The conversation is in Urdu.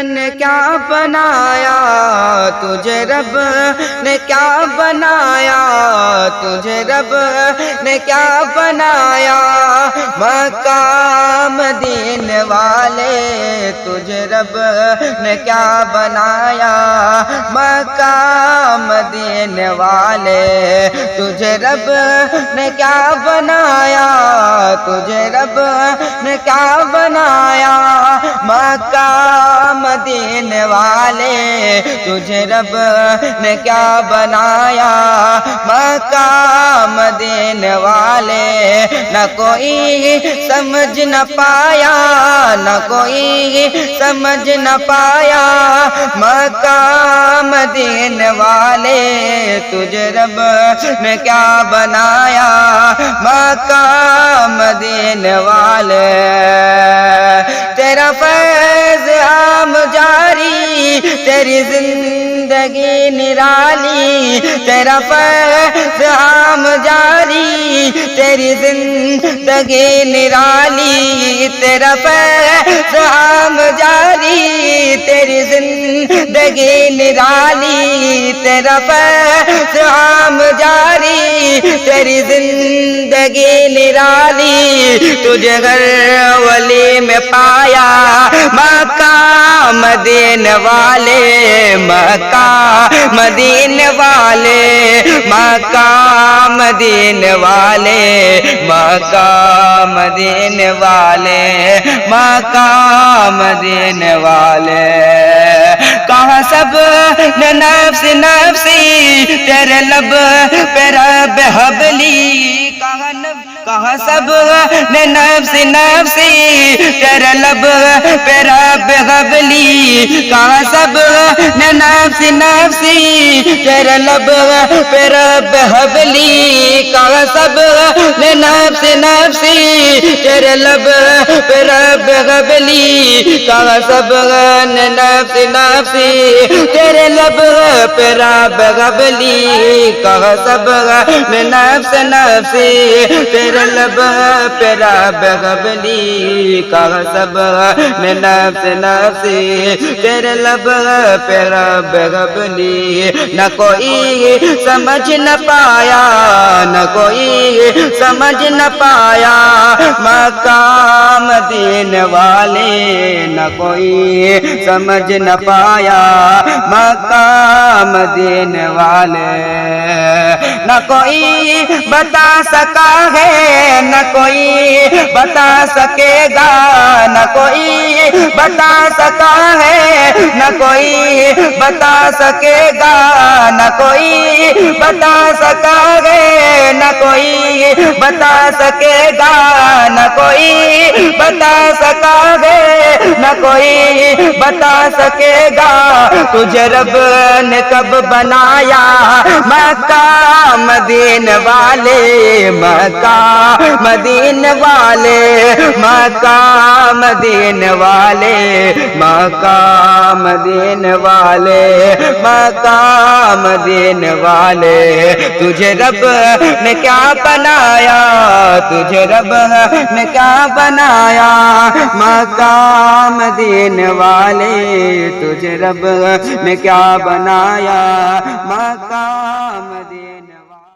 نے کیا بنایا تجھے رب نے کیا بنایا تجھے رب نے کیا بنایا مکہ مدینے والے تجھے رب نے کیا بنایا مکہ مدینے والے تجھے رب نے کیا بنایا تجھے رب نے کیا بنایا مکہ مدینے والے تجھے رب نے کیا بنایا مکہ مدینے والے نہ کوئی سمجھ نہ پایا نہ کوئی سمجھ نہ پایا مکہ مدینے والے تجھے رب نے کیا بنایا مکہ مدینے والے تیرا فیض عام جاری تیری زندگی نرالی تیرا فیض عام جاری تیری زندگی نرالی تیرا فیض عام جاری تیری زندگی نرالی تیرا فیض عام جاری تیری زندگی نرالی تجھے گھر ولی میں پایا مکہ مدینے والے مکہ مدینے والے مکہ مدینے والے مکہ مدینے والے مکہ مدینے والے کہاں سب نے نفس نفسی تیرے لب پہ رب حبلی کہاں سب نے نفس نفسی تیرے لب پہ رب حبلی کہاں سب نے نفس نفسی تیرے لب پہ رب حبلی کہاں سب نے نفس نفسی تیرے لب پہ رب حبلی کہاں سب نے نفس نفسی تیرے لب پہ رب حبلی کہاں سب نے نفس نفسی تیرے لب پہ رب حبلی کہاں سب نے نفس نفسی تیرے لب پہ رب حبلی نہ کوئی سمجھ نہ پایا نہ کوئی سمجھ نہ پایا مکہ مدینے والے نہ کوئی سمجھ نہ پایا مکہ مدینے والے نہ کوئی بتا سکا ہے نہ کوئی بتا سکے گا نہ کوئی بتا سکا ہے نہ کوئی بتا سکے گا نہ کوئی بتا سکا ہے نہ کوئی بتا سکے گا نہ کوئی بتا سکا ہے نہ کوئی بتا سکے گا تجھے رب نے کب بنایا مکہ مدینے والے مکہ مدینے والے مکہ مدینے والے مکہ مدینے والے مکہ مدینے والے تجھے رب نے کیا بنایا تجھے رب نے کیا بنایا مکہ مدینے والے تجھے رب نے کیا بنایا مکہ مدینے